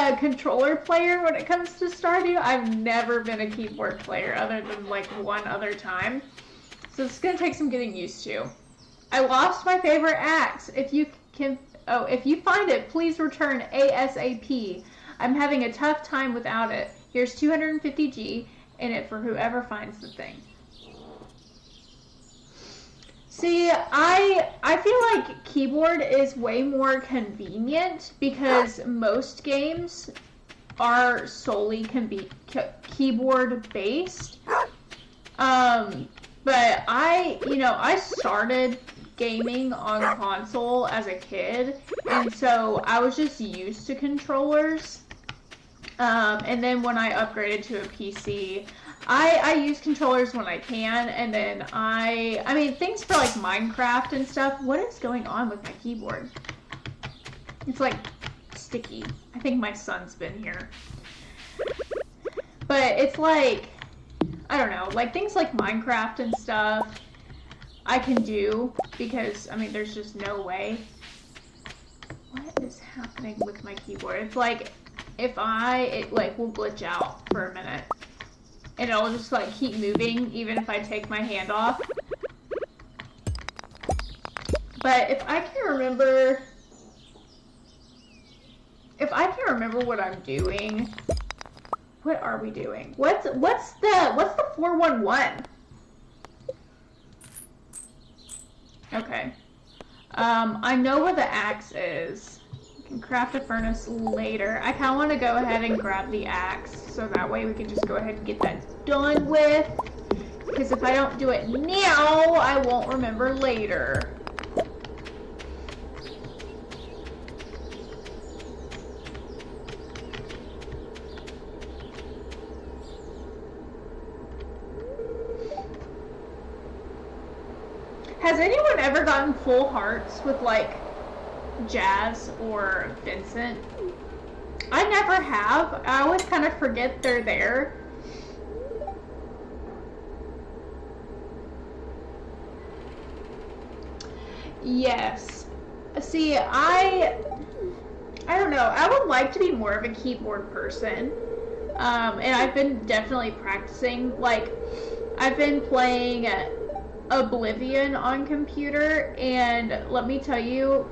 a controller player when it comes to Stardew. I've never been a keyboard player other than like one other time. So it's gonna take some getting used to. I lost my favorite axe. If you find it, please return ASAP. I'm having a tough time without it. Here's 250G in it for whoever finds the thing. See, I feel like keyboard is way more convenient because most games are solely keyboard based. But I started gaming on console as a kid, and so I was just used to controllers. And then when I upgraded to a PC, I use controllers when I can, and then I mean, things for like Minecraft and stuff. What is going on with my keyboard? It's like sticky. I think my son's been here. But it's like, I don't know, like things like Minecraft and stuff I can do because, I mean, there's just no way. What is happening with my keyboard? It's like, it like will glitch out for a minute. And it'll just like keep moving even if I take my hand off. But if I can remember what I'm doing, what are we doing? What's the 411? Okay. I know where the axe is. Can craft a furnace later. I kind of want to go ahead and grab the axe so that way we can just go ahead and get that done with. Because if I don't do it now, I won't remember later. Has anyone ever gotten full hearts with like Jazz or Vincent? I never have. I always kind of forget they're there. Yes. See, I don't know. I would like to be more of a keyboard person. And I've been definitely practicing. Like, I've been playing Oblivion on computer, and let me tell you,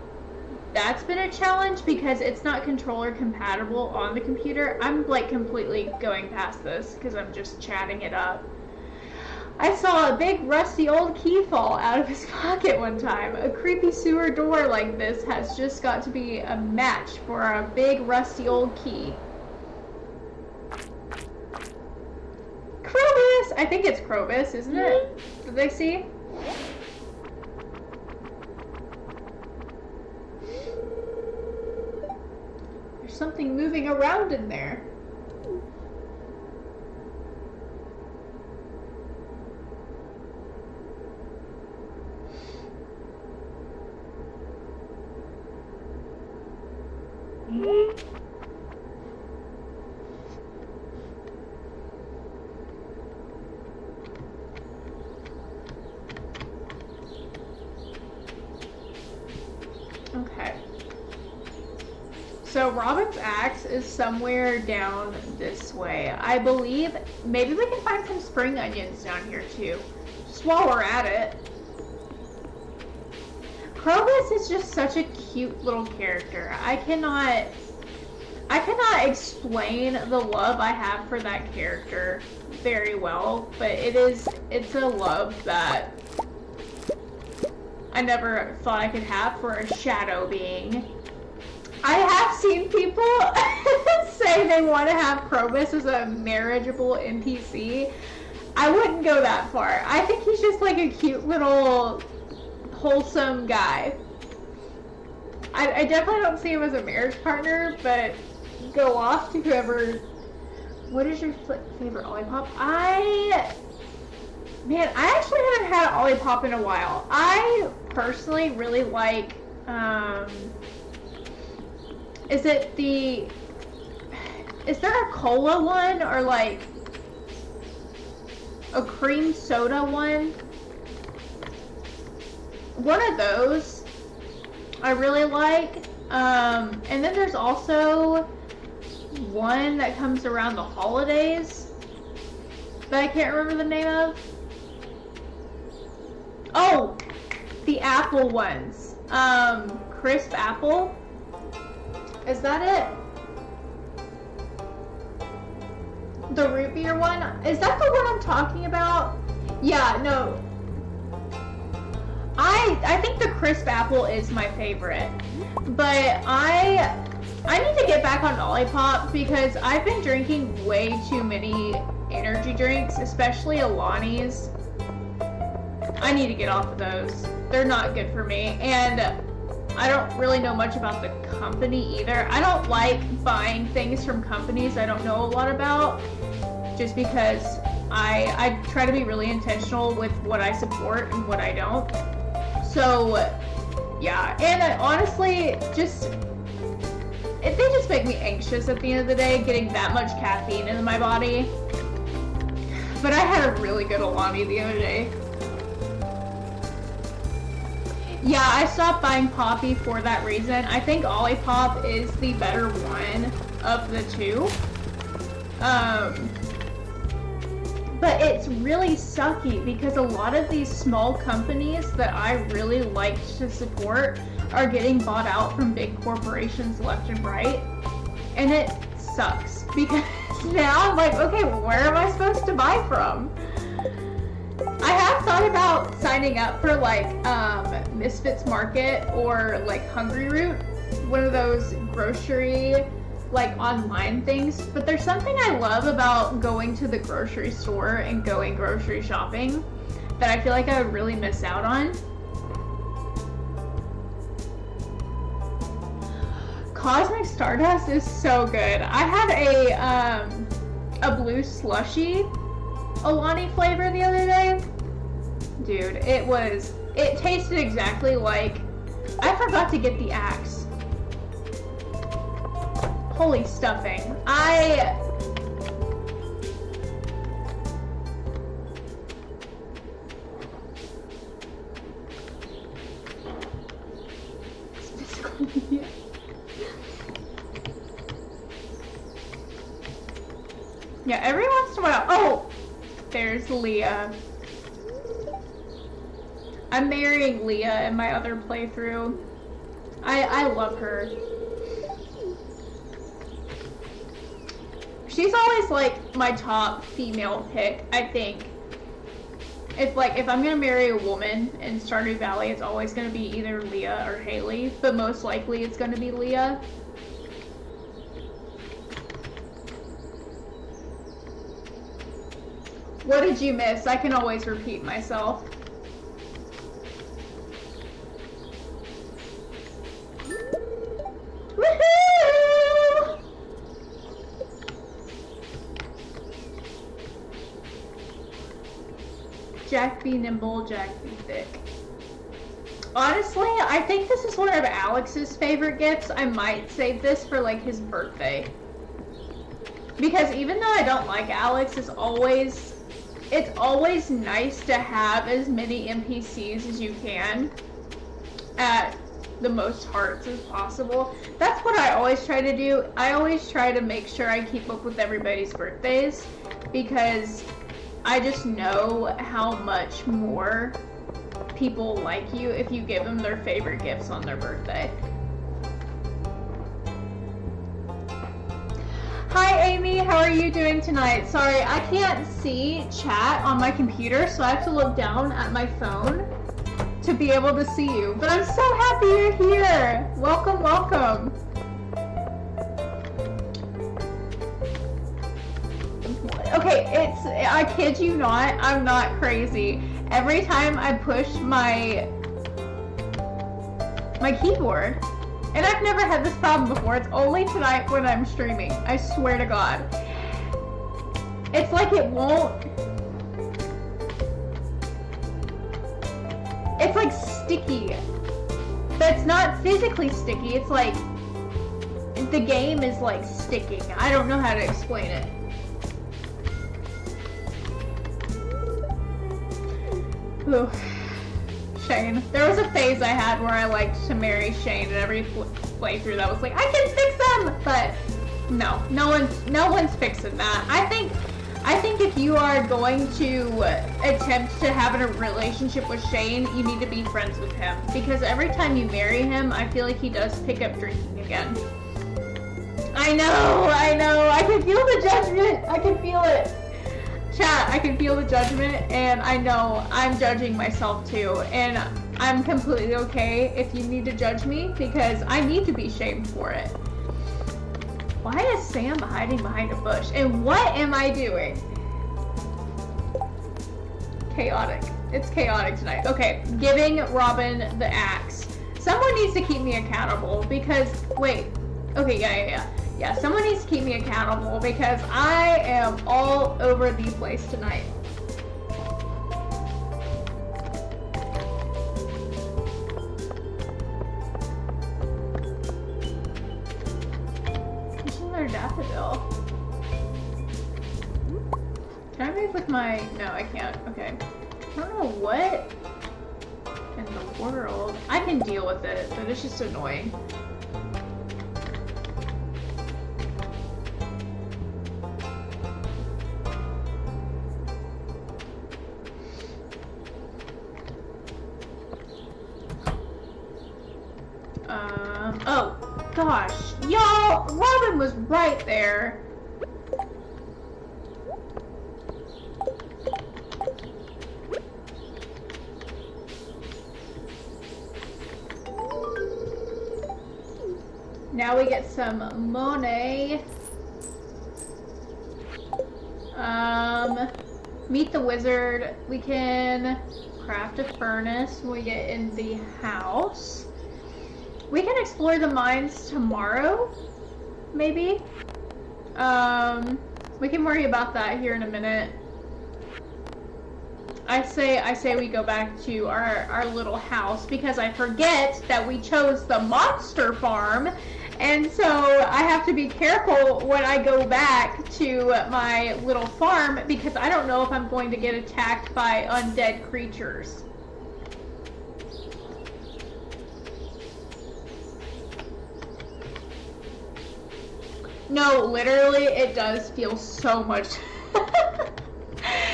that's been a challenge because it's not controller compatible on the computer. I'm like completely going past this because I'm just chatting it up. I saw a big rusty old key fall out of his pocket one time. A creepy sewer door like this has just got to be a match for a big rusty old key. Krobus! I think it's Krobus, isn't it? Did they see? There's something moving around in there. Okay. So Robin's axe is somewhere down this way. I believe maybe we can find some spring onions down here too. Just while we're at it. Krobus is just such a cute little character. I cannot explain the love I have for that character very well, but it's a love that I never thought I could have for a shadow being. I have seen people say they want to have Krobus as a marriageable NPC. I wouldn't go that far. I think he's just like a cute little wholesome guy. I definitely don't see him as a marriage partner, but go off to whoever. What is your favorite Olipop? Man, I actually haven't had Olipop in a while. I personally really like, is there a cola one or like a cream soda one? One of those I really like. And then there's also one that comes around the holidays that I can't remember the name of. Oh, the apple ones. Crisp apple. Is that it? The root beer one? Is that the one I'm talking about? Yeah, no. I think the crisp apple is my favorite. But I need to get back on Olipop because I've been drinking way too many energy drinks, especially Alani's. I need to get off of those. They're not good for me. And I don't really know much about the company either. I don't like buying things from companies I don't know a lot about, just because I try to be really intentional with what I support and what I don't. So, yeah. And honestly, they just make me anxious at the end of the day, getting that much caffeine into my body. But I had a really good Alani the other day. Yeah, I stopped buying Poppy for that reason. I think Olipop is the better one of the two. But it's really sucky because a lot of these small companies that I really like to support are getting bought out from big corporations left and right. And it sucks because now I'm like, okay, well, where am I supposed to buy from? I have thought about signing up for like Misfits Market or like Hungry Root, one of those grocery like online things, but there's something I love about going to the grocery store and going grocery shopping that I feel like I would really miss out on. Cosmic Stardust is so good. I had a blue slushy Alani flavor the other day. Dude, it tasted exactly like, I forgot to get the axe. Holy stuffing. Yeah, every once in a while. Oh! There's Leah. I'm marrying Leah in my other playthrough. I love her. She's always like my top female pick, I think. If I'm gonna marry a woman in Stardew Valley, it's always gonna be either Leah or Haley, but most likely it's gonna be Leah. What did you miss? I can always repeat myself. Woohoo! Jack be nimble, Jack be thick. Honestly, I think this is one of Alex's favorite gifts. I might save this for like his birthday. Because even though I don't like Alex, it's always nice to have as many NPCs as you can at the most hearts as possible. That's what I always try to do. I always try to make sure I keep up with everybody's birthdays because I just know how much more people like you if you give them their favorite gifts on their birthday. Hi Amy, how are you doing tonight? Sorry, I can't see chat on my computer, so I have to look down at my phone to be able to see you. But I'm so happy you're here! Welcome, welcome! Okay, I kid you not, I'm not crazy. Every time I push my keyboard, and I've never had this problem before, it's only tonight when I'm streaming, I swear to God. It's like it won't, it's like sticky. But it's not physically sticky, it's like, the game is like sticking. I don't know how to explain it. Ooh. Shane. There was a phase I had where I liked to marry Shane, and every playthrough that was like, I can fix them! But No, no one's fixing that. I think if you are going to attempt to have a relationship with Shane, you need to be friends with him. Because every time you marry him, I feel like he does pick up drinking again. I know. I can feel the judgment. I can feel it. Chat, I can feel the judgment, and I know I'm judging myself too. And I'm completely okay if you need to judge me, because I need to be shamed for it. Why is Sam hiding behind a bush? And what am I doing? Chaotic. It's chaotic tonight. Okay, giving Robin the axe. Someone needs to keep me accountable because, wait. Okay, yeah. Someone needs to keep me accountable because I am all over the place tonight. Daffodil. Can I move with my... No, I can't. Okay. I don't know what in the world. I can deal with it, but it's just annoying. Oh, gosh. Y'all, Robin was right there. Now we get some money. Meet the wizard. We can craft a furnace when we get in the house. We can explore the mines tomorrow, maybe. We can worry about that here in a minute. I say we go back to our little house because I forget that we chose the monster farm, and so I have to be careful when I go back to my little farm because I don't know if I'm going to get attacked by undead creatures. No, literally, it does feel so much.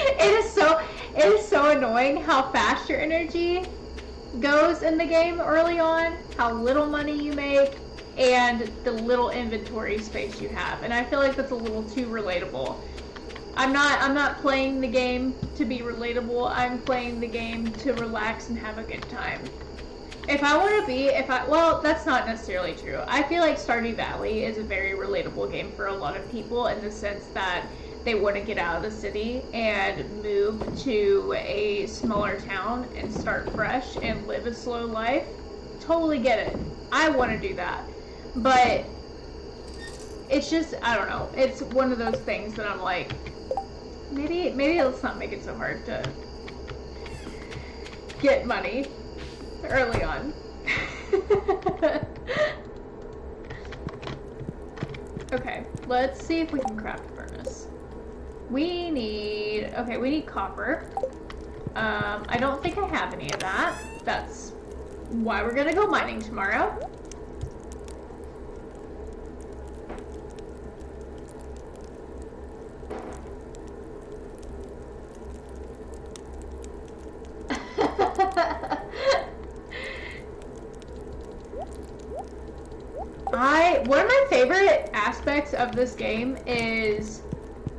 It is so annoying how fast your energy goes in the game early on, how little money you make, and the little inventory space you have. And I feel like that's a little too relatable. I'm not playing the game to be relatable. I'm playing the game to relax and have a good time. Well, that's not necessarily true. I feel like Stardew Valley is a very relatable game for a lot of people in the sense that they want to get out of the city and move to a smaller town and start fresh and live a slow life. Totally get it. I want to do that. But it's just, I don't know. It's one of those things that I'm like, maybe let's not make it so hard to get money early on. Okay, let's see if we can craft a furnace. We need copper. I don't think I have any of that. That's why we're gonna go mining tomorrow. One of my favorite aspects of this game is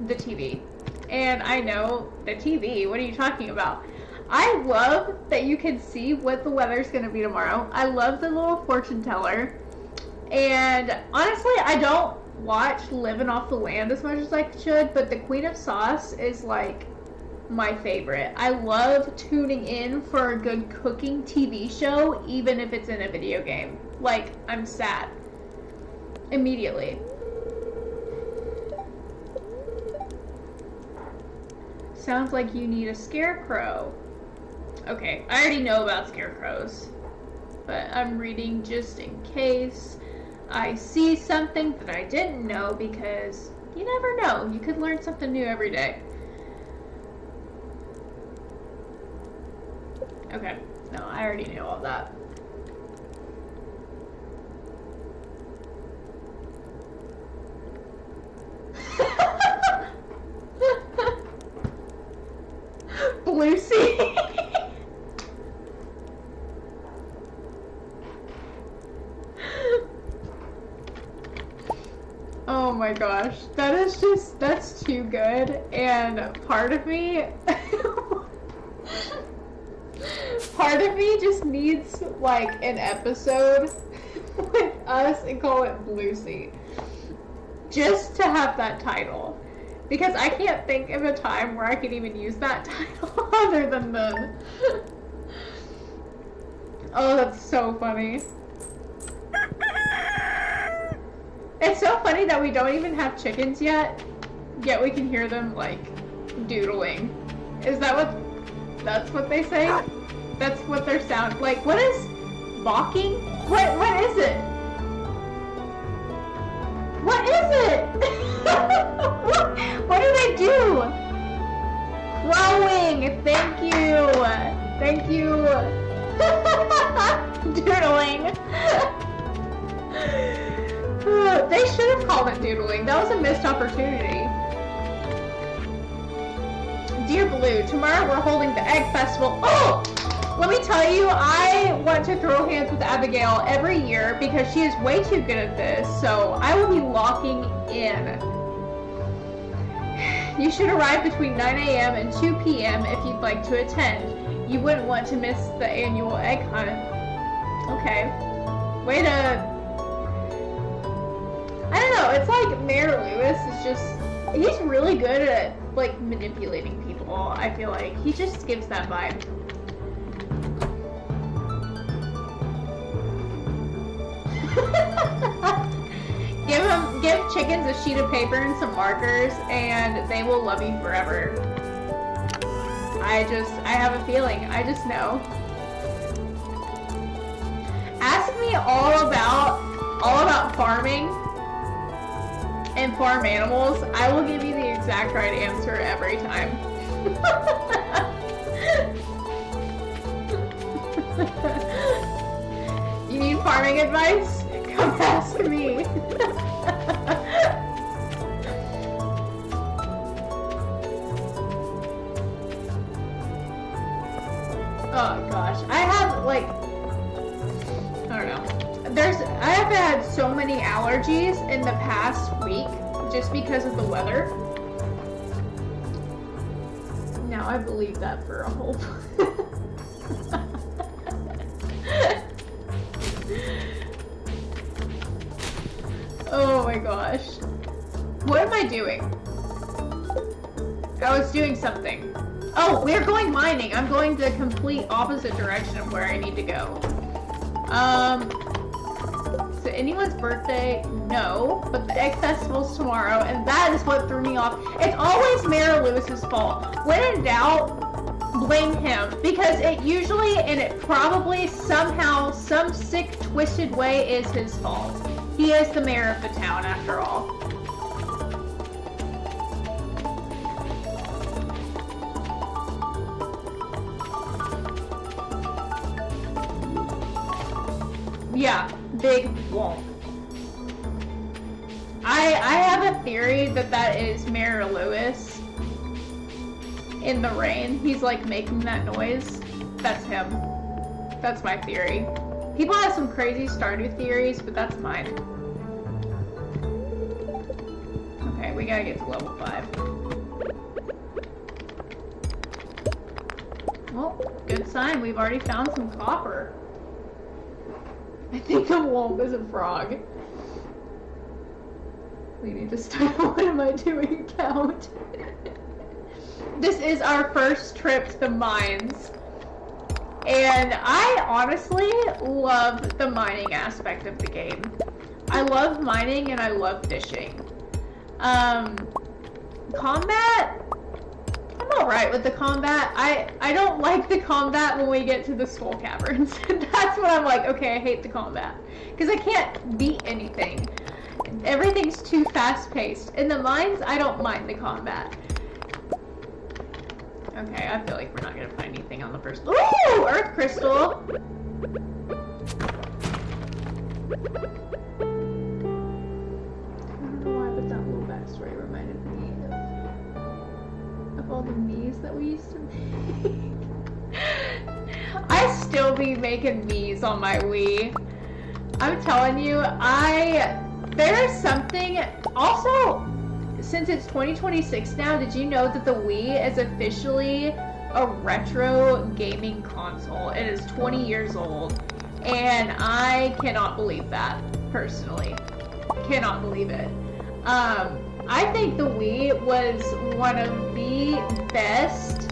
the TV. And I know the TV, what are you talking about? I love that you can see what the weather's going to be tomorrow. I love the little fortune teller. And honestly, I don't watch Living Off the Land as much as I should, but the Queen of Sauce is like my favorite. I love tuning in for a good cooking TV show, even if it's in a video game. Like, I'm sad. Immediately. Sounds like you need a scarecrow. Okay, I already know about scarecrows, but I'm reading just in case I see something that I didn't know, because you never know. You could learn something new every day. Okay, no, I already knew all that. Oh my gosh, that's too good. And part of me just needs like an episode with us and call it Blue Sea. Just to have that title. Because I can't think of a time where I could even use that title other than then. Oh, that's so funny. It's so funny that we don't even have chickens yet we can hear them, like, doodling. Is that that's what they say? That's what their sound, like, what is balking? What is it? What is it? what do they do? Crowing, thank you. Thank you. Doodling. They should have called it doodling. That was a missed opportunity. Dear Blue, tomorrow we're holding the Egg Festival. Oh! Let me tell you, I want to throw hands with Abigail every year because she is way too good at this, so I will be locking in. You should arrive between 9 a.m. and 2 p.m. if you'd like to attend. You wouldn't want to miss the annual egg hunt. Okay. Way to... I don't know, it's like Mayor Lewis is just... He's really good at, like, manipulating people, I feel like. He just gives that vibe. Give chickens a sheet of paper and some markers, and they will love you forever. I have a feeling. I just know. Ask me all about farming and farm animals. I will give you the exact right answer every time. You need farming advice? Come ask me. Oh gosh, I have like, I don't know. I have had so many allergies in the past week just because of the weather. Now I believe that for a whole. Oh my gosh. What am I doing? I was doing something. Oh, we're going mining. I'm going the complete opposite direction of where I need to go. Is it anyone's birthday? No, but the Egg Festival's tomorrow, and that is what threw me off. It's always Mayor Lewis's fault. When in doubt, blame him, because it usually, and it probably somehow, some sick, twisted way is his fault. He is the mayor of the town, after all. Yeah, big wonk. I have a theory that is Mayor Lewis in the rain. He's like making that noise. That's him. That's my theory. People have some crazy Stardew theories, but that's mine. Okay, we gotta get to level 5. Well, good sign. We've already found some copper. I think the wolf is a frog. We need to start. What am I doing? Count. This is our first trip to the mines. And I honestly love the mining aspect of the game. I love mining and I love fishing. Combat? I'm alright with the combat. I don't like the combat when we get to the skull caverns. That's when I'm like, okay, I hate the combat. Because I can't beat anything. Everything's too fast-paced. In the mines, I don't mind the combat. Okay, I feel like we're not gonna find anything on the first. Ooh! Earth crystal! I don't know why, but that little backstory reminded me of all the Miis that we used to make. I still be making Miis on my Wii. I'm telling you, I There's something, also, since it's 2026 now, did you know that the Wii is officially a retro gaming console? It is 20 years old, and I cannot believe that, personally. Cannot believe it. I think the Wii was one of the best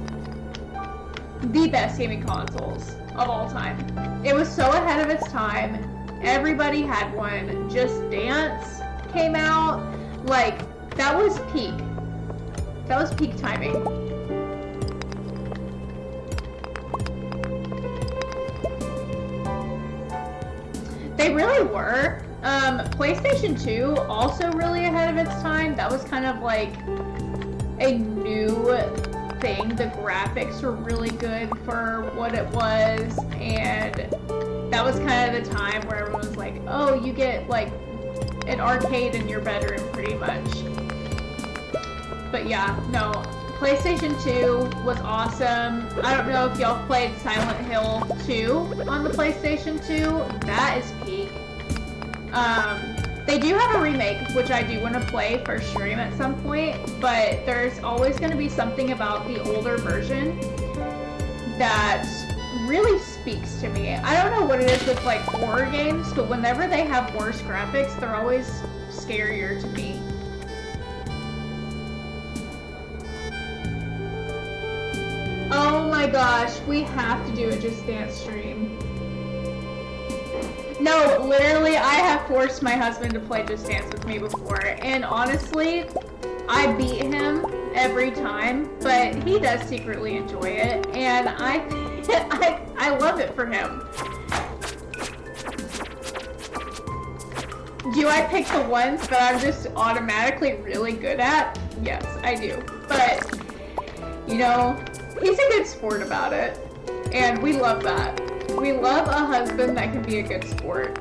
gaming consoles of all time. It was so ahead of its time. Everybody had one. Just Dance came out. Like, that was peak. That was peak timing. They really were. PlayStation 2 also really ahead of its time. That was kind of like a new thing. The graphics were really good for what it was, and that was kind of the time where everyone was like, oh, you get like an arcade in your bedroom pretty much. But yeah, no, PlayStation 2 was awesome. I don't know if y'all played Silent Hill 2 on the PlayStation 2. That is peak. They do have a remake, which I do want to play for stream at some point, but there's always going to be something about the older version that really speaks to me. I don't know what it is with like horror games, but whenever they have worse graphics, they're always scarier to me. Oh my gosh, we have to do a Just Dance stream. No, literally, I have forced my husband to play Just Dance with me before, and honestly, I beat him every time, but he does secretly enjoy it, and I love it for him. Do I pick the ones that I'm just automatically really good at? Yes, I do. But, you know, he's a good sport about it, and we love that. We love a husband that can be a good sport.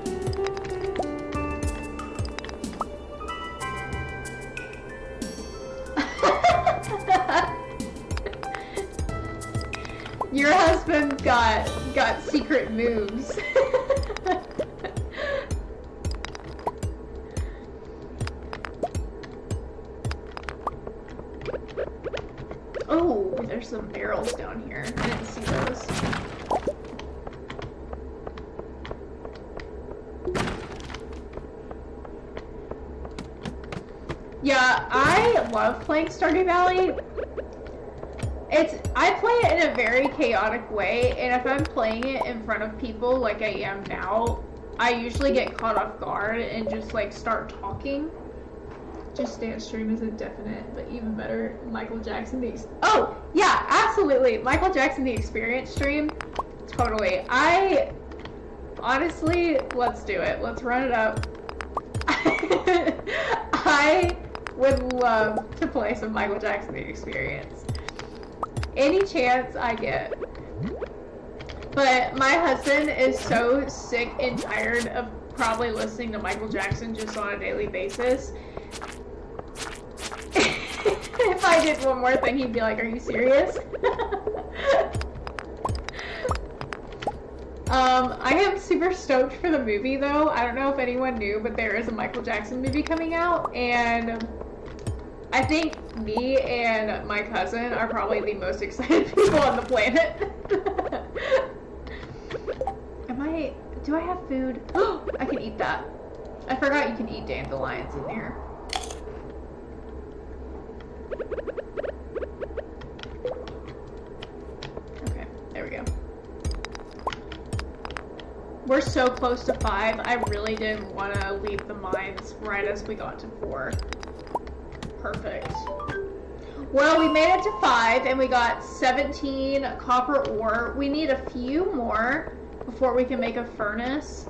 Your husband got secret moves. Oh, there's some barrels down here. I didn't see those. Yeah, I love playing Stardew Valley. I play it in a very chaotic way, and if I'm playing it in front of people like I am now, I usually get caught off guard and just like start talking. Just Dance stream is a definite, but even better, Michael Jackson Oh, yeah, absolutely. Michael Jackson the Experience stream. Totally. Honestly, let's do it. Let's run it up. I would love to play some Michael Jackson the Experience. Any chance I get. But my husband is so sick and tired of probably listening to Michael Jackson just on a daily basis. If I did one more thing, he'd be like, are you serious? I am super stoked for the movie though. I don't know if anyone knew, but there is a Michael Jackson movie coming out, and I think me and my cousin are probably the most excited people on the planet. Do I have food? Oh, I can eat that. I forgot you can eat dandelions in there. Okay, there we go. We're so close to 5. I really didn't want to leave the mines right as we got to 4. Perfect. Well, we made it to 5, and we got 17 copper ore. We need a few more before we can make a furnace.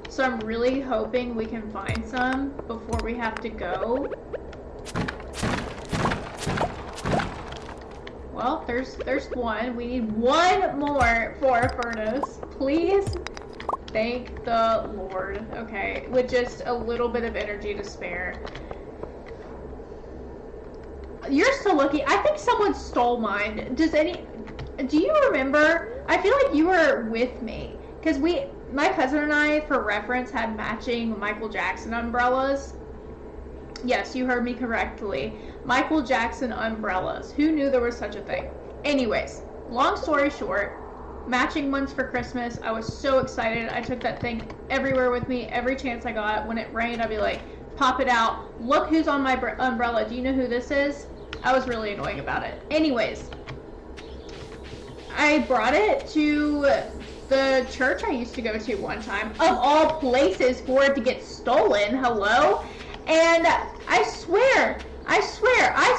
So I'm really hoping we can find some before we have to go. Well, there's one. We need one more for a furnace. Please. Thank the Lord. Okay, with just a little bit of energy to spare. You're still lucky. I think someone stole mine. Do you remember? I feel like you were with me. Because my cousin and I, for reference, had matching Michael Jackson umbrellas. Yes, you heard me correctly. Michael Jackson umbrellas. Who knew there was such a thing? Anyways, long story short, matching ones for Christmas. I was so excited. I took that thing everywhere with me, every chance I got. When it rained, I'd be like, pop it out. Look who's on my umbrella. Do you know who this is? I was really annoying about it. Anyways, I brought it to the church I used to go to one time, of all places, for it to get stolen. Hello? And I swear, I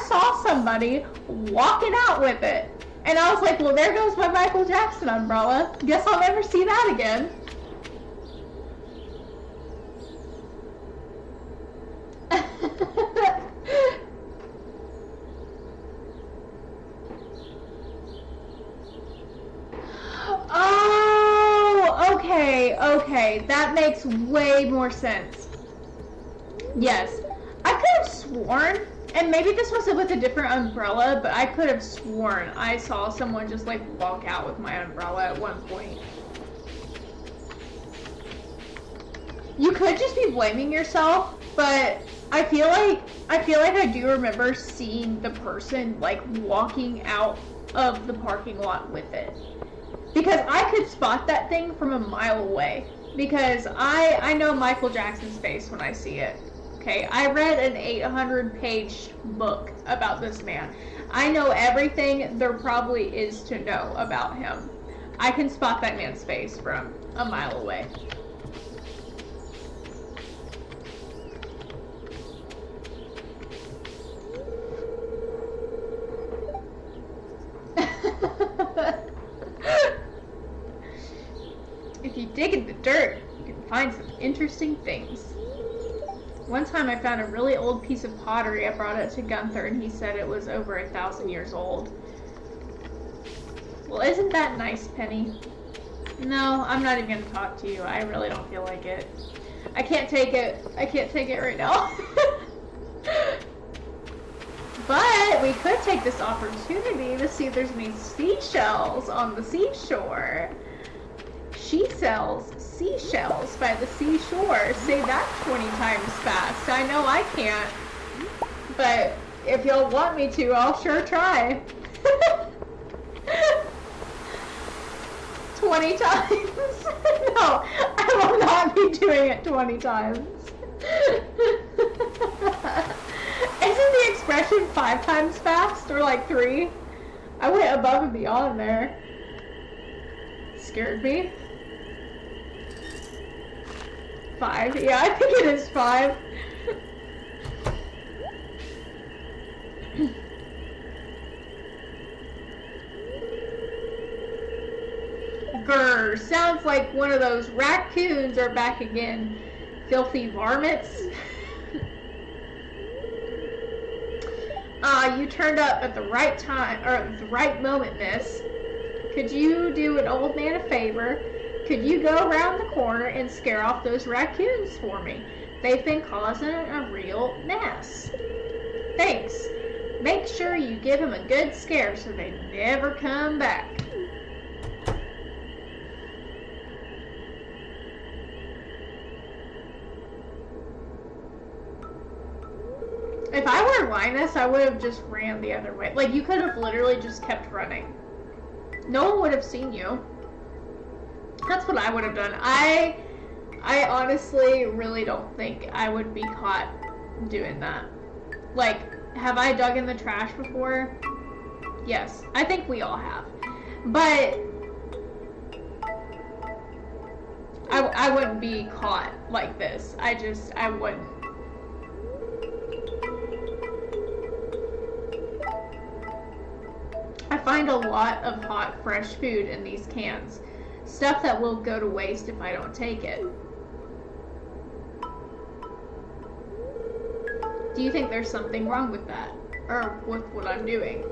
saw somebody walking out with it. And I was like, well, there goes my Michael Jackson umbrella. Guess I'll never see that again. Oh, okay. That makes way more sense. Yes. I could have sworn, and maybe this was with a different umbrella, but I could have sworn I saw someone just like walk out with my umbrella at one point. You could just be blaming yourself, but I feel like I do remember seeing the person like walking out of the parking lot with it. Because I could spot that thing from a mile away. Because I know Michael Jackson's face when I see it. Okay, I read an 800-page book about this man. I know everything there probably is to know about him. I can spot that man's face from a mile away. If you dig in the dirt, you can find some interesting things. One time I found a really old piece of pottery. I brought it to Gunther and he said it was over 1,000 years old. Well, isn't that nice, Penny? No, I'm not even going to talk to you. I really don't feel like it. I can't take it. I can't take it right now. But we could take this opportunity to see if there's any seashells on the seashore. She sells seashells by the seashore. Say that 20 times fast. I know I can't. But if y'all want me to, I'll sure try. 20 times? No, I will not be doing it 20 times. Isn't the expression 5 times fast? Or like 3? I went above and beyond there. Scared me. 5. Yeah, I think it is 5. Grr, sounds like one of those raccoons are back again. Filthy varmints. You turned up at the right time, or at the right moment, miss. Could you do an old man a favor? Could you go around the corner and scare off those raccoons for me? They've been causing a real mess. Thanks. Make sure you give them a good scare so they never come back. If I were Linus, I would have just ran the other way. Like, you could have literally just kept running. No one would have seen you. That's what I would have done. I honestly really don't think I would be caught doing that. Like, have I dug in the trash before? Yes. I think we all have. But I wouldn't be caught like this. I wouldn't. I find a lot of hot, fresh food in these cans. Stuff that will go to waste if I don't take it. Do you think there's something wrong with that? Or with what I'm doing?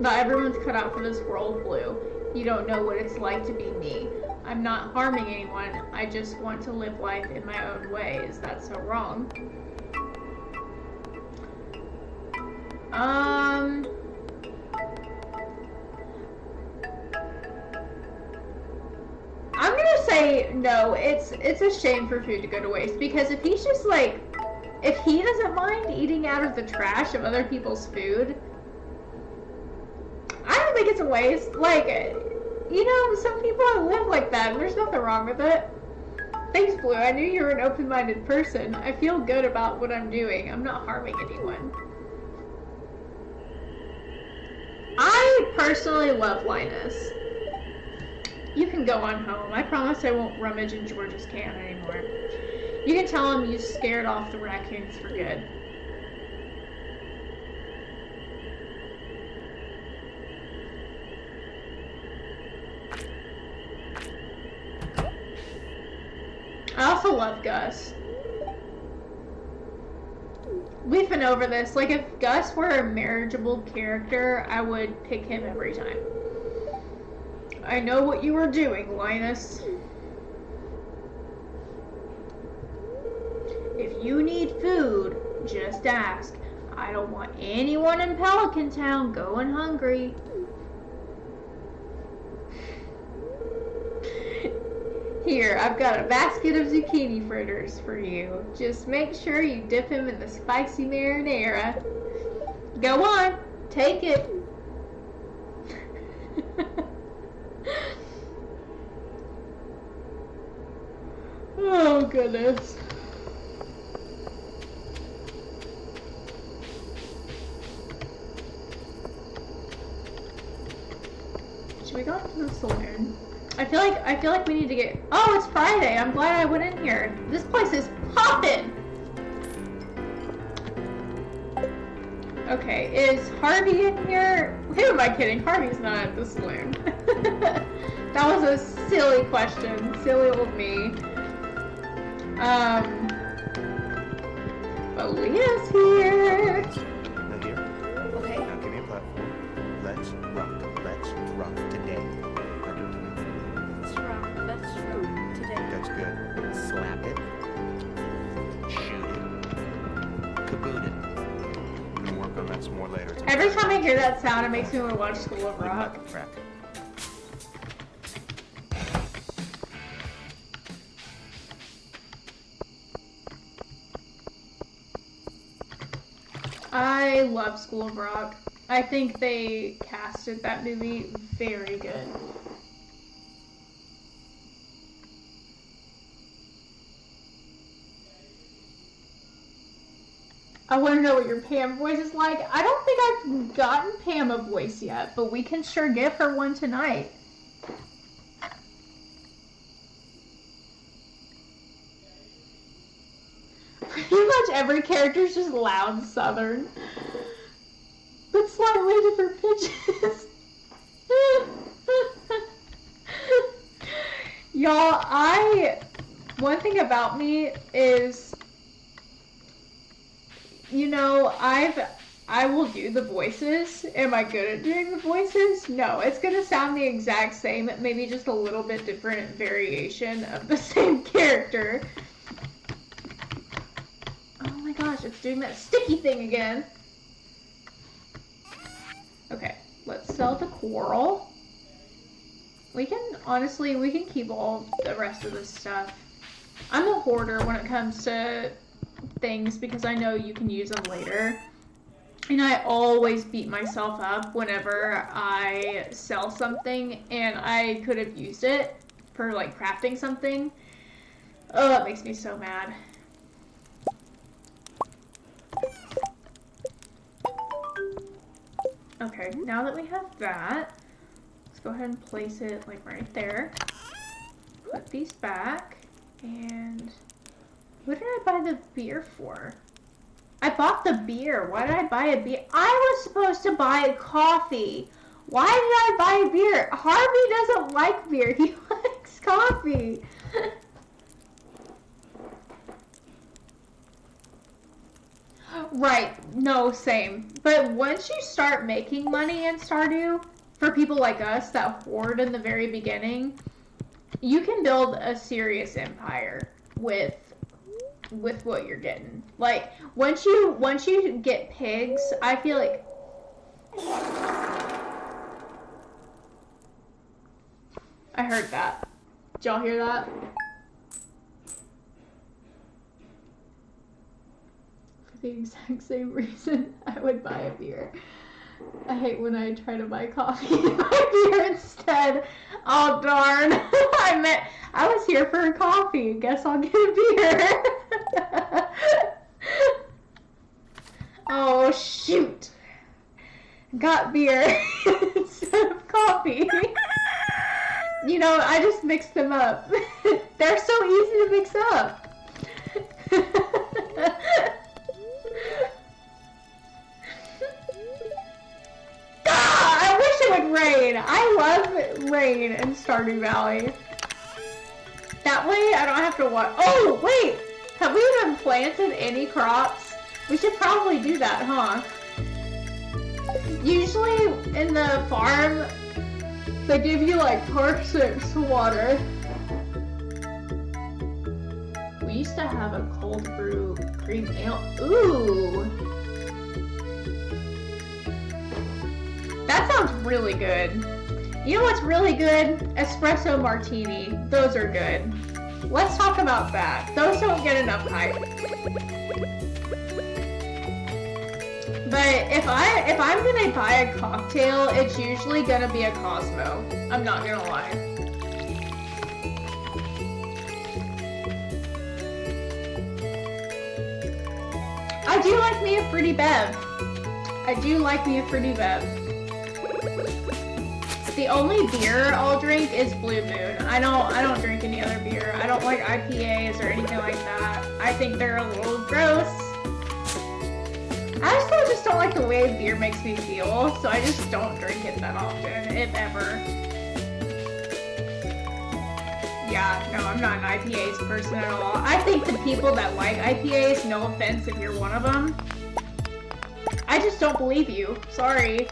Not everyone's cut out for this world, Blue. You don't know what it's like to be me. I'm not harming anyone. I just want to live life in my own way. Is that so wrong? I'm gonna say No, it's a shame for food to go to waste, because if he's just like, if he doesn't mind eating out of the trash of other people's food, I don't think it's a waste. Like, you know, some people live like that, and there's nothing wrong with it. Thanks, Blue. I knew you were an open-minded person. I feel good about what I'm doing. I'm not harming anyone. I personally love Linus. You can go on home. I promise I won't rummage in George's can anymore. You can tell him you scared off the raccoons for good. I also love Gus. We've been over this. Like, if Gus were a marriageable character, I would pick him every time. I know what you were doing, Linus. If you need food, just ask. I don't want anyone in Pelican Town going hungry. Here, I've got a basket of zucchini fritters for you. Just make sure you dip him in the spicy marinara. Go on, take it. Oh, goodness. Should we go up to the saloon? I feel like we need to get... Oh, it's Friday. I'm glad I went in here. This place is poppin'. Okay, is Harvey in here? Who am I kidding? Harvey's not at the saloon. That was a silly question. Silly old me. But Leah's here. Now here. Okay. Now give me a platform. Let's rock. Let's rock today. Now do it to me. Let's rock today. That's good. Slap it. Shoot it. Kaboot it. We can work on that some more later. Every time I hear that sound, it makes me want to watch School of Rock. Crack. I love School of Rock. I think they casted that movie very good. I want to know what your Pam voice is like. I don't think I've gotten Pam a voice yet, but we can sure give her one tonight. Pretty much every character is just loud Southern, but slightly different pitches. Y'all, one thing about me is, you know, I will do the voices. Am I good at doing the voices? No, it's gonna sound the exact same, maybe just a little bit different variation of the same character. Oh my gosh, it's doing that sticky thing again. Okay, let's sell the coral. We can keep all the rest of this stuff. I'm a hoarder when it comes to things because I know you can use them later. And I always beat myself up whenever I sell something and I could have used it for like crafting something. Oh, that makes me so mad. Okay, now that we have that, let's go ahead and place it like right there. Put these back. And what did I buy the beer for? I bought the beer. Why did I buy a beer? I was supposed to buy a coffee. Why did I buy a beer? Harvey doesn't like beer. He likes coffee. Right. No, same. But once you start making money in Stardew, for people like us that hoard in the very beginning, you can build a serious empire with what you're getting. Like, once you get pigs, I feel like... I heard that. Did y'all hear that? For the exact same reason I would buy a beer. I hate when I try to buy coffee and buy beer instead. Oh darn. I was here for a coffee. Guess I'll get a beer. Oh shoot. Got beer instead of coffee. You know, I just mixed them up. They're so easy to mix up. I wish it would rain. I love rain in Stardew Valley. That way I don't have to watch. Oh, wait! Have we even planted any crops? We should probably do that, huh? Usually in the farm, they give you like parsnips water. We used to have a cold brew cream ale. Ooh! That sounds really good. You know what's really good? Espresso martini. Those are good. Let's talk about that. Those don't get enough hype. But if I'm gonna buy a cocktail, it's usually gonna be a Cosmo. I'm not gonna lie. I do like me a fruity bev. I do like me a fruity bev. The only beer I'll drink is Blue Moon. I don't drink any other beer. I don't like IPAs or anything like that. I think they're a little gross. I also just don't like the way beer makes me feel, so I just don't drink it that often, if ever. Yeah, no, I'm not an IPAs person at all. I think the people that like IPAs, no offense if you're one of them, I just don't believe you. Sorry.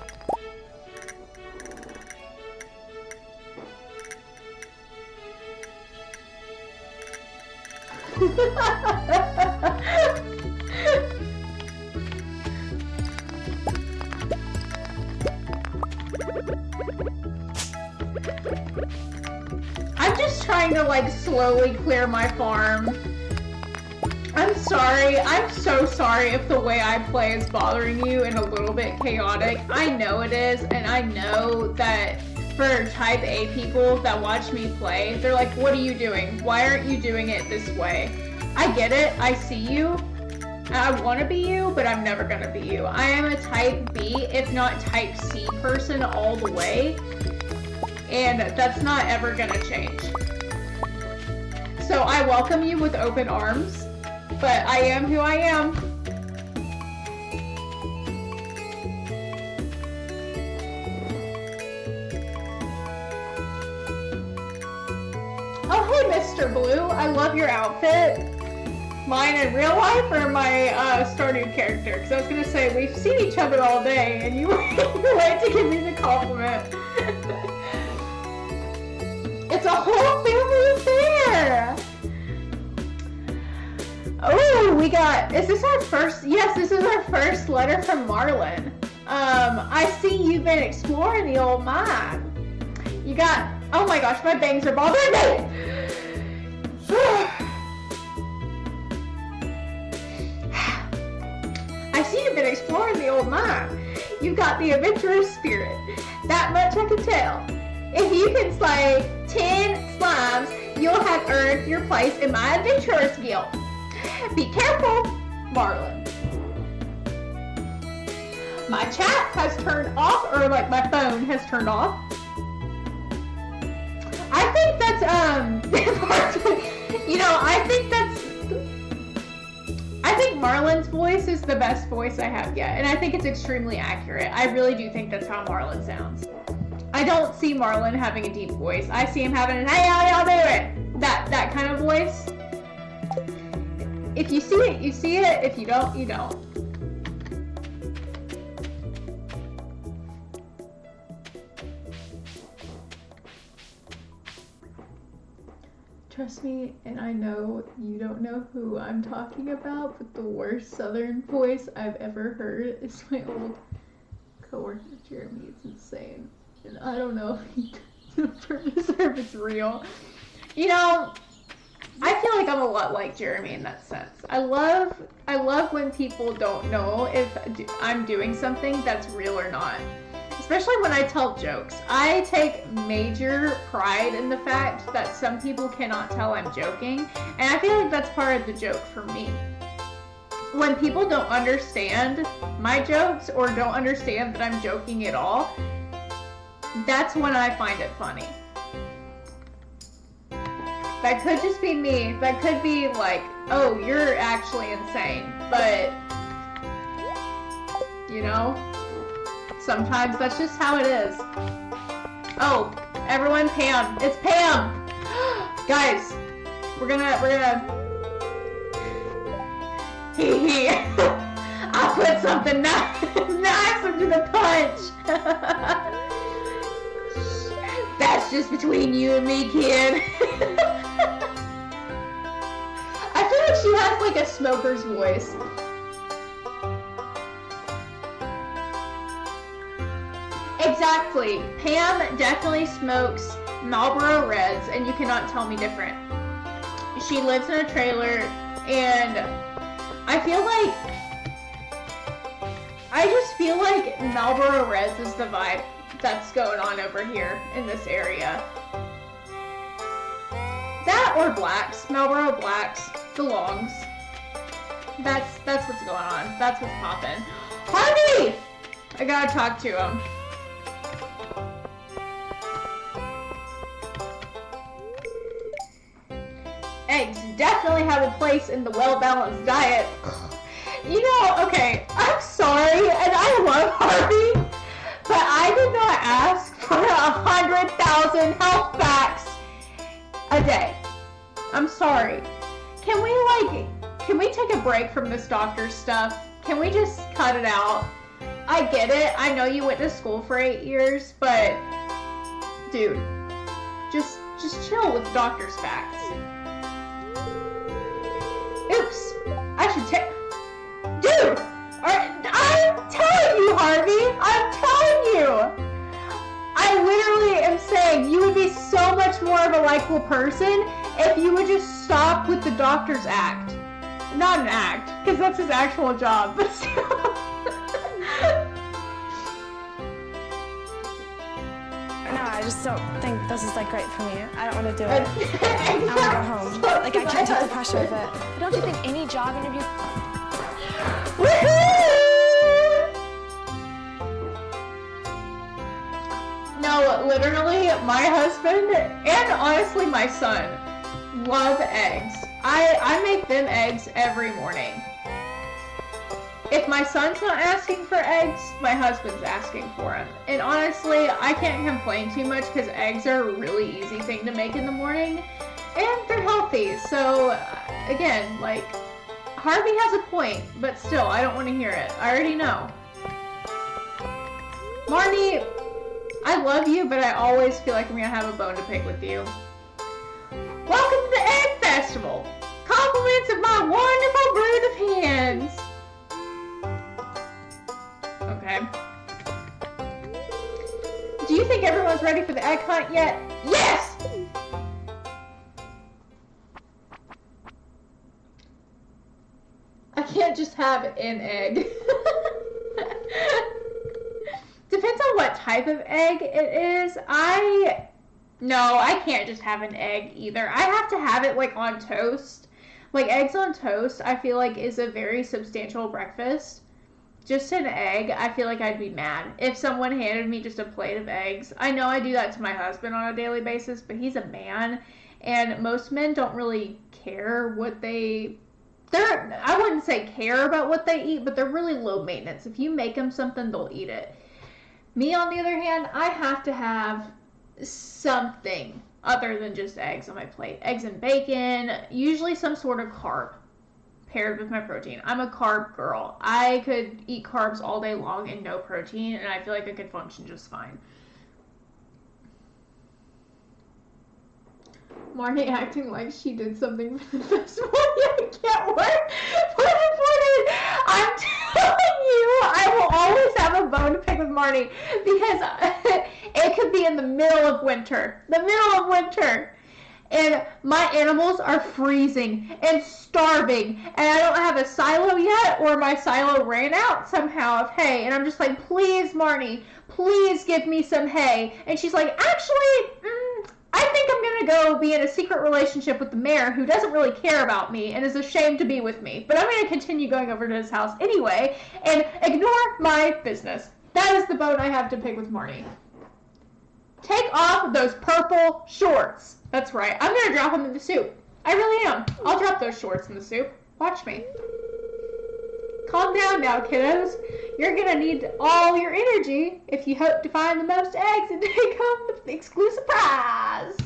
I'm just trying to like slowly clear my farm. I'm sorry. I'm so sorry if the way I play is bothering you and a little bit chaotic. I know it is, and I know that for type A people that watch me play, they're like, what are you doing? Why aren't you doing it this way? I get it. I see you. I want to be you, but I'm never going to be you. I am a type B, if not type C person all the way. And that's not ever going to change. So I welcome you with open arms, but I am who I am. Oh, hey, Mr. Blue. I love your outfit. Mine in real life or my Stardew character? Because I was going to say, we've seen each other all day, and you wait to give me the compliment. It's a whole family affair! Oh, we got, is this our first, yes, this is our first letter from Marlin. I see you've been exploring the old mine. You got, oh my gosh, my bangs are bothering me! I see you've been exploring the old mine. You've got the adventurous spirit. That much I can tell. If you can slay 10 slimes, you'll have earned your place in my adventurers guild. Be careful, Marlin. My chat has turned off, or like my phone has turned off. I think that's, you know, I think Marlin's voice is the best voice I have yet, and I think it's extremely accurate. I really do think that's how Marlin sounds. I don't see Marlin having a deep voice. I see him having a, hey, how y'all doing? That kind of voice. If you see it, you see it. If you don't, you don't. Trust me, and I know you don't know who I'm talking about, but the worst southern voice I've ever heard is my old coworker Jeremy. It's insane. And I don't know if he or if it's real. You know, I feel like I'm a lot like Jeremy in that sense. I love when people don't know if I'm doing something that's real or not. Especially when I tell jokes. I take major pride in the fact that some people cannot tell I'm joking, and I feel like that's part of the joke for me. When people don't understand my jokes or don't understand that I'm joking at all, that's when I find it funny. That could just be me. That could be like, oh, you're actually insane. But, you know, sometimes that's just how it is. Oh, everyone, Pam. It's Pam! Guys, we're gonna... I'll put something nice into the punch. That's just between you and me, kid. I feel like she has like a smoker's voice. Exactly. Pam definitely smokes Marlboro Reds, and you cannot tell me different. She lives in a trailer, and I just feel like Marlboro Reds is the vibe that's going on over here in this area. That or blacks. Marlboro blacks. The longs. That's what's going on. That's what's poppin'. Harvey! I gotta talk to him. Eggs definitely have a place in the well-balanced diet. You know, okay, I'm sorry, and I love Harvey, but I did not ask for 100,000 health facts a day. I'm sorry. Can we take a break from this doctor stuff? Can we just cut it out? I get it. I know you went to school for 8 years, but dude, just chill with doctor's facts. Oops. I should take... Dude! I'm telling you, Harvey! I'm telling you! I literally am saying you would be so much more of a likable person if you would just stop with the doctor's act. Not an act, because that's his actual job, but still. No, I just don't think this is like right for me. I don't want to do it. I want to go home. Like, I can't take the pressure of it. But don't you think any job interview... No, literally, my husband and honestly my son love eggs. I make them eggs every morning. If my son's not asking for eggs, my husband's asking for them. And honestly, I can't complain too much because eggs are a really easy thing to make in the morning. And they're healthy. So, again, like, Harvey has a point, but still, I don't want to hear it. I already know. Marnie, I love you, but I always feel like I'm going to have a bone to pick with you. Welcome to the Egg Festival! Compliments of my wonderful brood of hens! Okay. Do you think everyone's ready for the egg hunt yet? Yes! I can't just have an egg. Depends on what type of egg it is. No, I can't just have an egg either. I have to have it like on toast. Like eggs on toast, I feel like is a very substantial breakfast. Just an egg, I feel like I'd be mad if someone handed me just a plate of eggs. I know I do that to my husband on a daily basis, but he's a man, and most men don't really care what I wouldn't say care about what they eat, but they're really low maintenance. If you make them something, they'll eat it. Me, on the other hand, I have to have something other than just eggs on my plate. Eggs and bacon, usually some sort of carb paired with my protein. I'm a carb girl. I could eat carbs all day long and no protein, and I feel like I could function just fine. Marnie acting like she did something for the festival. I can't work. Put it. I'm telling you, I will always have a bone to pick with Marnie because it could be in the middle of winter. and my animals are freezing and starving, and I don't have a silo yet, or my silo ran out somehow of hay, and I'm just like, please, Marnie, please give me some hay. And she's like, actually, I think I'm going to go be in a secret relationship with the mayor who doesn't really care about me and is ashamed to be with me. But I'm going to continue going over to his house anyway and ignore my business. That is the bone I have to pick with Marnie. Take off those purple shorts. That's right. I'm going to drop them in the soup. I really am. I'll drop those shorts in the soup. Watch me. Calm down now, kiddos. You're going to need all your energy if you hope to find the most eggs and take home the exclusive prize.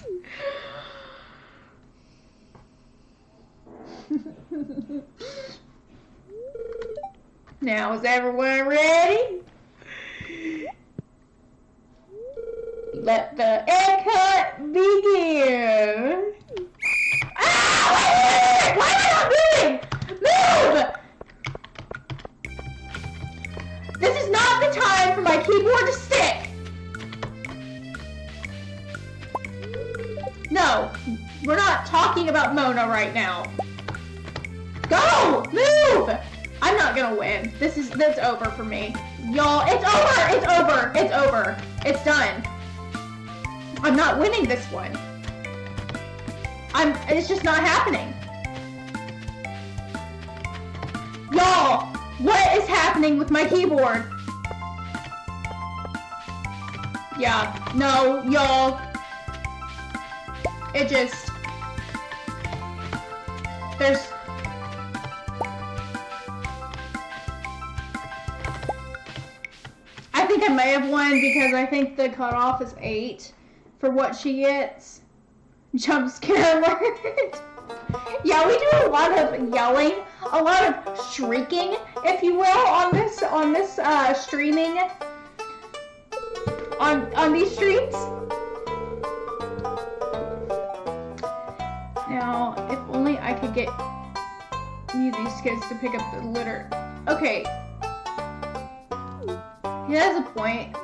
Now, is everyone ready? Let the egg hunt begin. Ah! Why am I not moving? Move! This is not the time for my keyboard to stick. No, we're not talking about Mona right now. Go! Move! I'm not gonna win. That's over for me. Y'all, it's over! It's over! It's over! It's done. I'm not winning this one. It's just not happening. Y'all, what is happening with my keyboard? Yeah, no, y'all. It just... I think I may have won because I think the cutoff is 8 for what she gets. Jump scare alert. Yeah, we do a lot of yelling, a lot of shrieking, if you will, on this streaming, on these streams. Now, if only I could get these kids to pick up the litter. Okay. He has a point.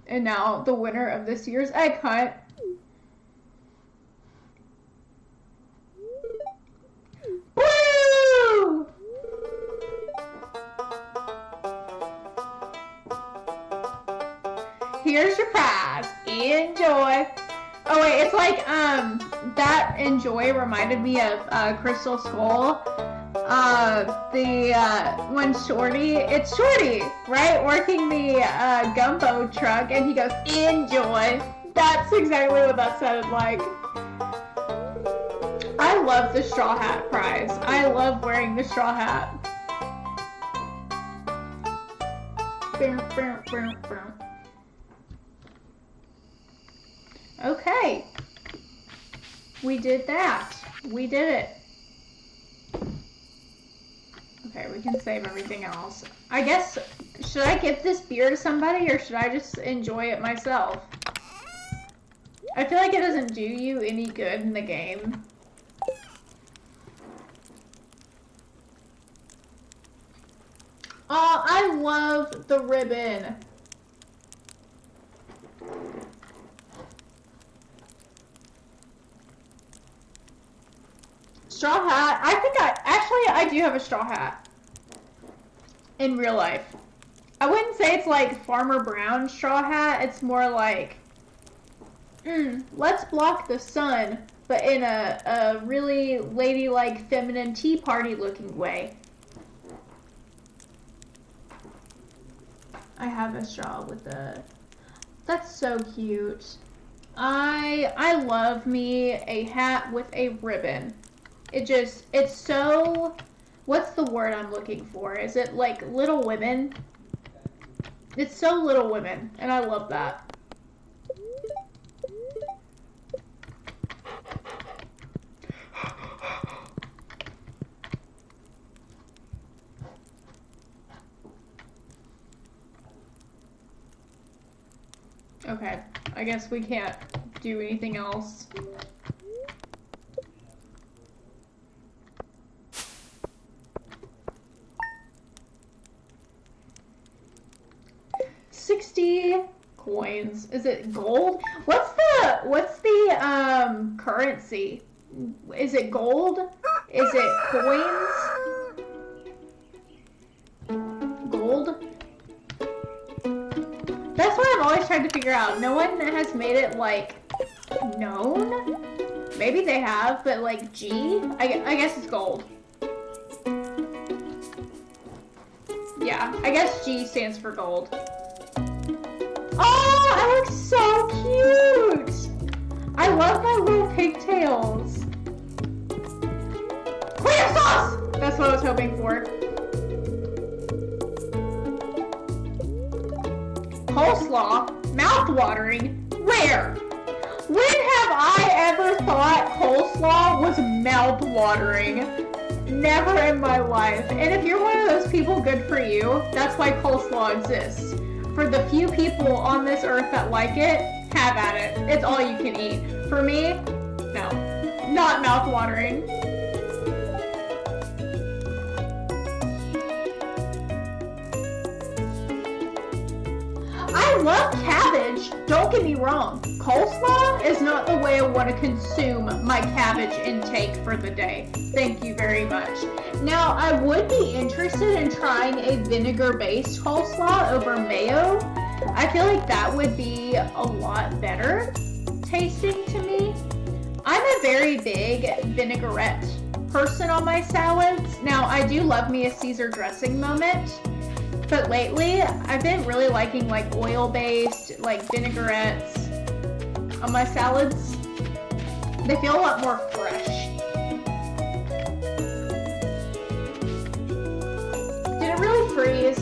And now, the winner of this year's egg hunt. Woo! Here's your prize. Enjoy. Oh wait, it's like, that enjoy reminded me of, Crystal Skull. When it's Shorty, right? Working the, gumbo truck, and he goes, enjoy. That's exactly what that sounded like. I love the straw hat prize. I love wearing the straw hat. Okay. We did that. We did it. Okay, we can save everything else. I guess, should I give this beer to somebody or should I just enjoy it myself? I feel like it doesn't do you any good in the game. Oh, I love the ribbon. Straw hat. I think I do have a straw hat. In real life. I wouldn't say it's like Farmer Brown straw hat. It's more like, let's block the sun, but in a really ladylike, feminine tea party looking way. I have a straw with a... That's so cute. I love me a hat with a ribbon. It's so... What's the word I'm looking for? Is it like Little Women? It's so Little Women, and I love that. Okay, I guess we can't do anything else. $60 coins. Is it gold? What's what's the currency? Is it gold? Is it coins? Gold? That's what I'm always trying to figure out. No one has made it, like, known? Maybe they have, but, like, G? I guess it's gold. Yeah, I guess G stands for gold. Oh, I look so cute! I love my little pigtails. Clear sauce! That's what I was hoping for. Coleslaw? Mouth-watering? Where? When have I ever thought coleslaw was mouth-watering? Never in my life. And if you're one of those people, good for you. That's why coleslaw exists. For the few people on this earth that like it, have at it. It's all you can eat. For me, no. Not mouth-watering. I love cabbage. Don't get me wrong. Coleslaw is not the way I want to consume my cabbage intake for the day. Thank you very much. Now, I would be interested in trying a vinegar-based coleslaw over mayo. I feel like that would be a lot better tasting to me. I'm a very big vinaigrette person on my salads. Now, I do love me a Caesar dressing moment. But lately, I've been really liking like oil-based, like vinaigrettes on my salads. They feel a lot more fresh. Did it really freeze?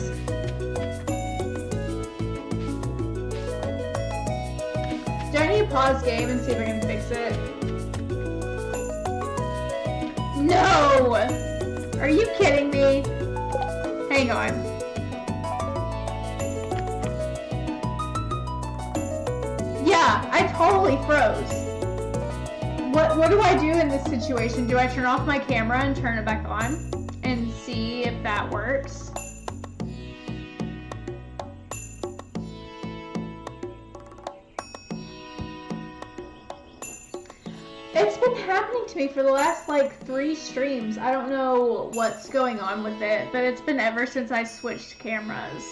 Do I need to pause game and see if I can fix it? No! Are you kidding me? Hang on. Yeah, I totally froze. What do I do in this situation? Do I turn off my camera and turn it back on and see if that works? It's been happening to me for the last like 3 streams. I don't know what's going on with it, but it's been ever since I switched cameras.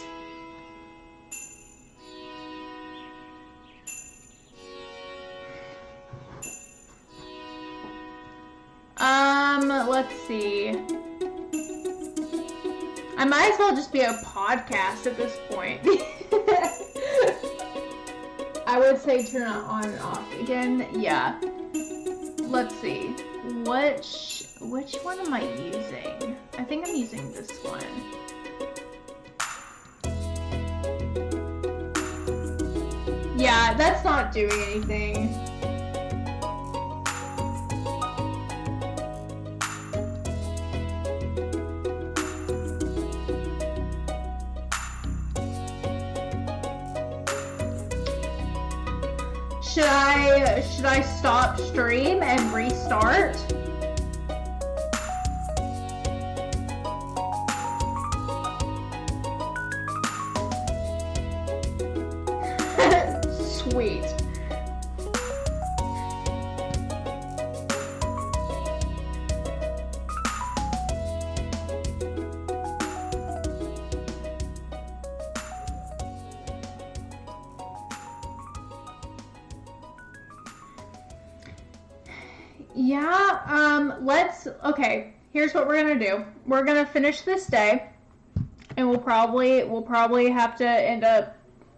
Let's see. I might as well just be a podcast at this point. I would say turn it on and off again. Yeah. Let's see. Which one am I using? I think I'm using this one. Yeah, that's not doing anything. Should I stop stream and restart? Sweet. Yeah, okay, here's what we're gonna do. We're gonna finish this day, and we'll probably have to end up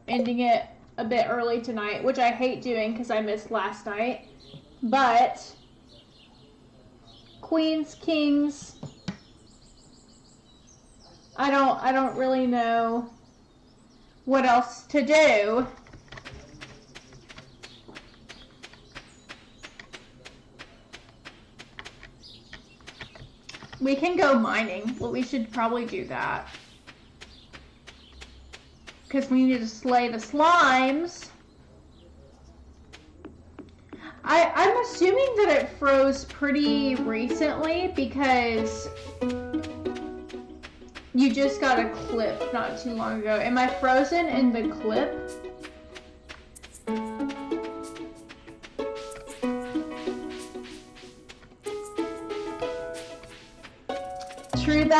ending it a bit early tonight, which I hate doing because I missed last night. But queens, kings, I don't really know what else to do. We can go mining. Well, we should probably do that. Because we need to slay the slimes. I'm assuming that it froze pretty recently because you just got a clip not too long ago. Am I frozen in the clip?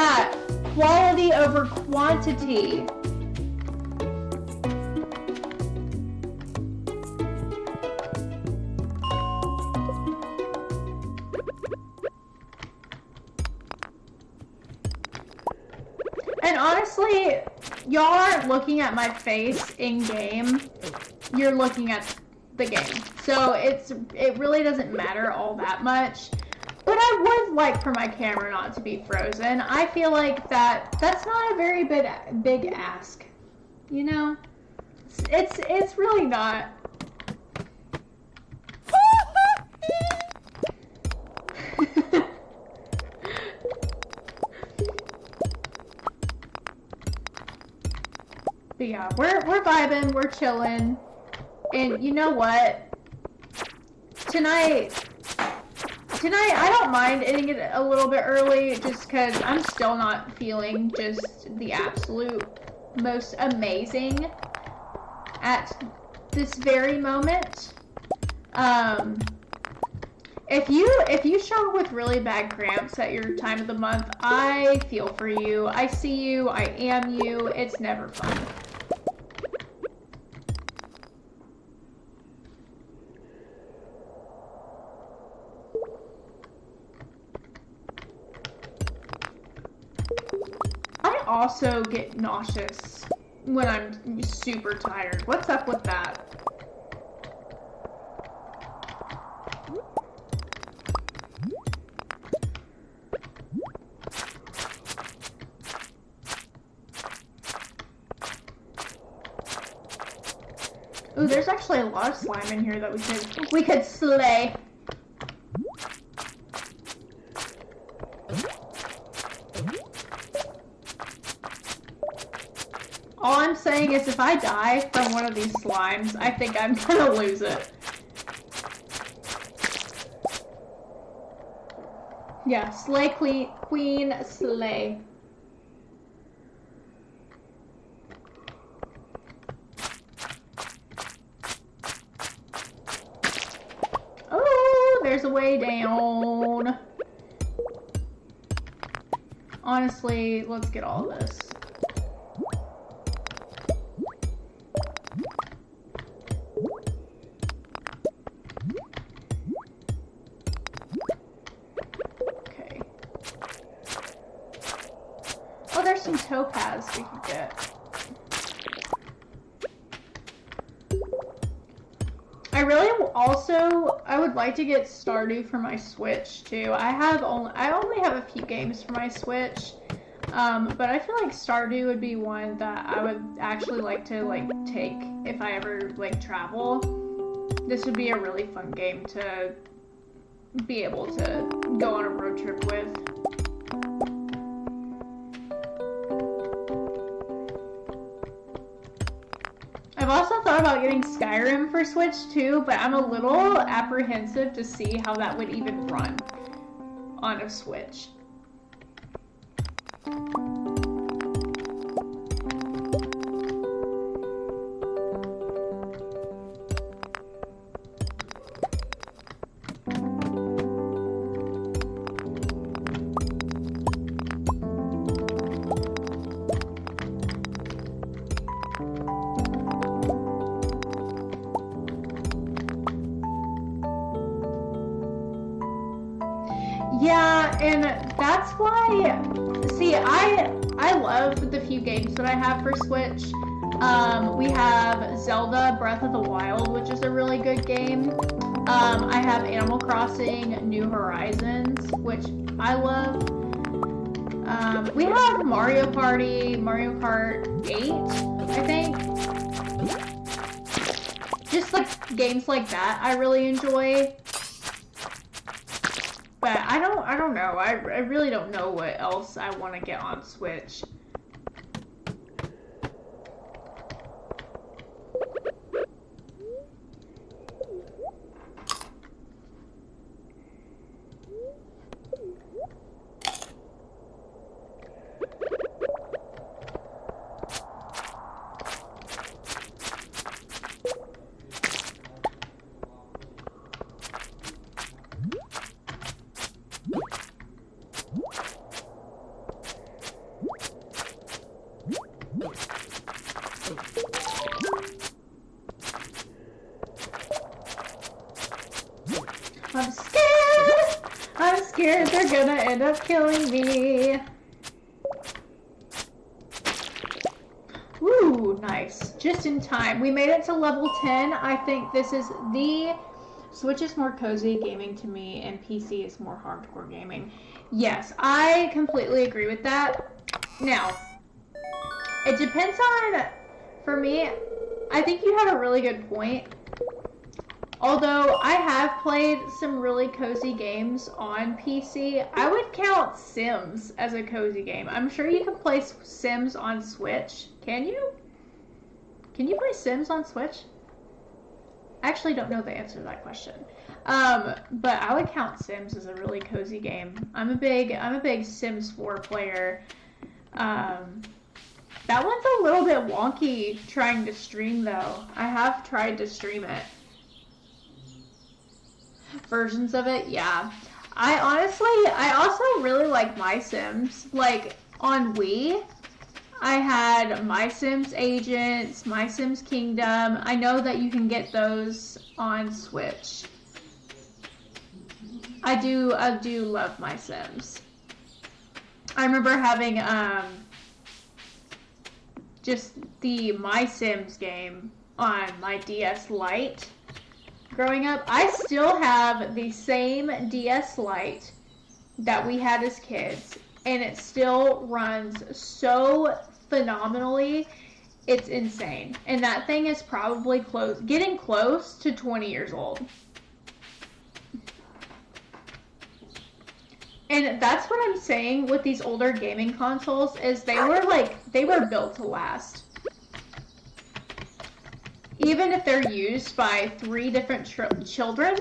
that. Quality over quantity. And honestly, y'all aren't looking at my face in game. You're looking at the game. So it really doesn't matter all that much. But I would like for my camera not to be frozen. I feel like that's not a very big ask. You know? It's really not. But yeah, we're vibing, we're chilling. And you know what? Tonight I don't mind ending it a little bit early just because I'm still not feeling just the absolute most amazing at this very moment. If you struggle with really bad cramps at your time of the month, I feel for you. I see you, I am you. It's never fun. I also get nauseous when I'm super tired. What's up with that? Ooh, there's actually a lot of slime in here that we could slay. All I'm saying is if I die from one of these slimes, I think I'm gonna lose it. Yeah, slay queen, slay. Oh, there's a way down. Honestly, let's get all this. Okay. Oh, there's some topaz we could get. I would like to get Stardew for my Switch too. I only have a few games for my Switch, but I feel like Stardew would be one that I would actually like to take if I ever travel. This would be a really fun game to be able to go on a road trip with. I've also thought about getting Skyrim for Switch too, but I'm a little apprehensive to see how that would even run on a Switch. Yeah, and that's why, see, I love the few games that I have for Switch. We have Zelda Breath of the Wild, which is a really good game. I have Animal Crossing New Horizons, which I love. We have Mario Kart 8, I think. Just games like that I really enjoy. But I don't know. I really don't know what else I want to get on Switch. gonna end up killing me. Ooh, nice. Just in time. We made it to level 10. I think this is the... Switch is more cozy gaming to me, and PC is more hardcore gaming. Yes, I completely agree with that. Now, it depends on... For me, I think you have a really good point. Although I have played some really cozy games on PC, I would count Sims as a cozy game. I'm sure you can play Sims on Switch. Can you? Can you play Sims on Switch? I actually don't know the answer to that question. But I would count Sims as a really cozy game. I'm a big Sims 4 player. That one's a little bit wonky trying to stream though. I have tried to stream it. Versions of it, yeah. I also really like My Sims. Like, on Wii, I had My Sims Agents, My Sims Kingdom. I know that you can get those on Switch. I do love My Sims. I remember having, just the My Sims game on my DS Lite. Growing up, I still have the same DS Lite that we had as kids, and it still runs so phenomenally. It's insane. And that thing is probably getting close to 20 years old. And that's what I'm saying with these older gaming consoles is they were built to last. Even if they're used by 3 different children,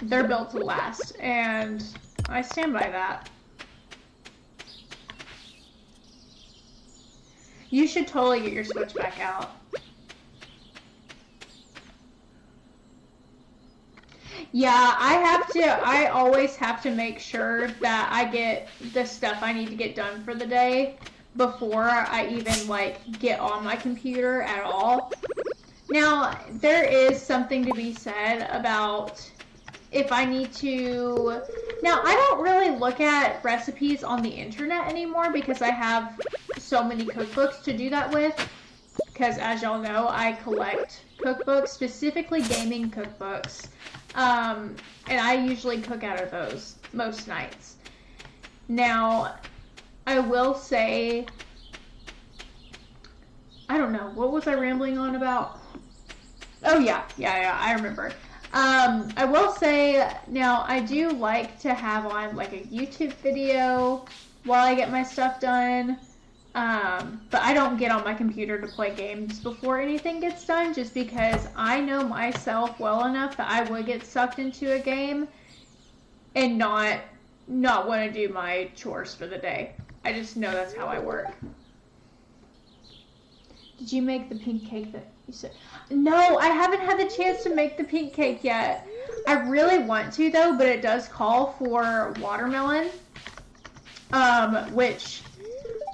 they're built to last, and I stand by that. You should totally get your Switch back out. Yeah, I always have to make sure that I get the stuff I need to get done for the day before I even, like, get on my computer at all. Now, there is something to be said about if I need to... Now, I don't really look at recipes on the internet anymore because I have so many cookbooks to do that with. Because, as y'all know, I collect cookbooks, specifically gaming cookbooks. And I usually cook out of those most nights. Now, I will say... I don't know, what was I rambling on about? Oh yeah, I remember. I will say, now, I do like to have on, like, a YouTube video while I get my stuff done. But I don't get on my computer to play games before anything gets done, just because I know myself well enough that I would get sucked into a game and not want to do my chores for the day. I just know that's how I work. Did you make the pink cake that you said? No, I haven't had the chance to make the pink cake yet. I really want to though, but it does call for watermelon. Which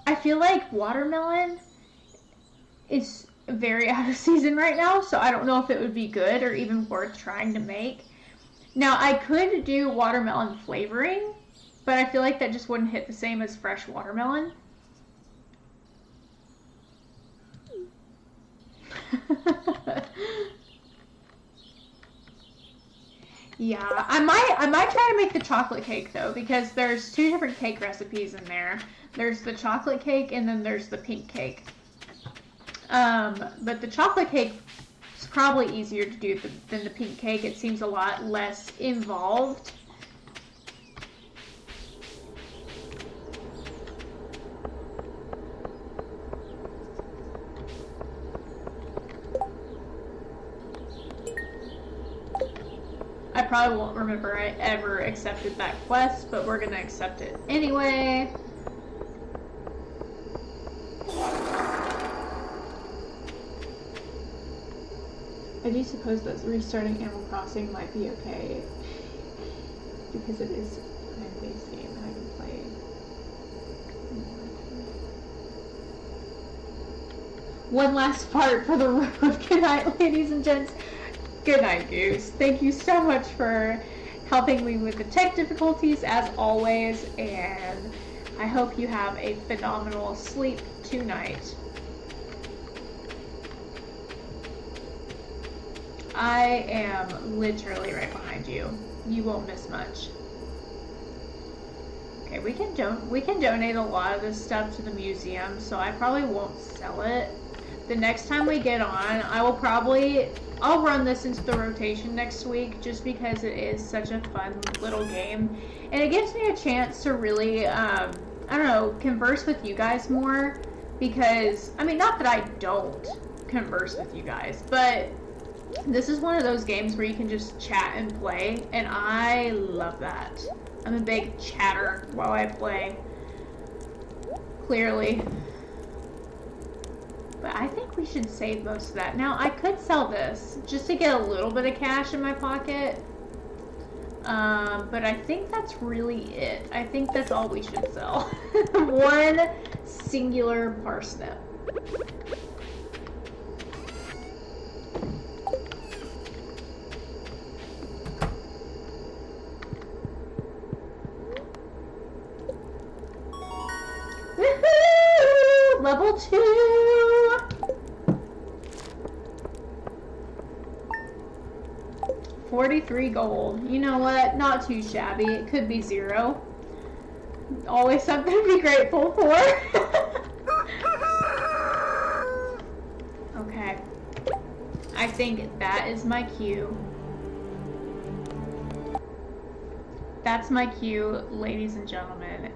I feel like watermelon is very out of season right now, so I don't know if it would be good or even worth trying to make. Now, I could do watermelon flavoring, but I feel like that just wouldn't hit the same as fresh watermelon. Yeah, I might try to make the chocolate cake though, because there's 2 different cake recipes in there. There's the chocolate cake and then there's the pink cake. But the chocolate cake is probably easier to do than the pink cake. It seems a lot less involved. I probably won't remember I ever accepted that quest, but we're gonna accept it anyway. I do suppose that restarting Animal Crossing might be okay, because it is a time-based game and I can play. One last part for the road. Good night, ladies and gents. Good night, Goose. Thank you so much for helping me with the tech difficulties as always, and I hope you have a phenomenal sleep tonight. I am literally right behind you. You won't miss much. Okay, we can donate a lot of this stuff to the museum, so I probably won't sell it. The next time we get on, I'll run this into the rotation next week just because it is such a fun little game. And it gives me a chance to really, I don't know, converse with you guys more. Because, I mean, not that I don't converse with you guys, but this is one of those games where you can just chat and play, and I love that. I'm a big chatter while I play, clearly. But I think we should save most of that. Now, I could sell this just to get a little bit of cash in my pocket, but I think that's really it. I think that's all we should sell. One singular parsnip. Woohoo! Level 2! 43 gold. You know what? Not too shabby. It could be 0. Always something to be grateful for. Okay. I think that is my cue. That's my cue, ladies and gentlemen.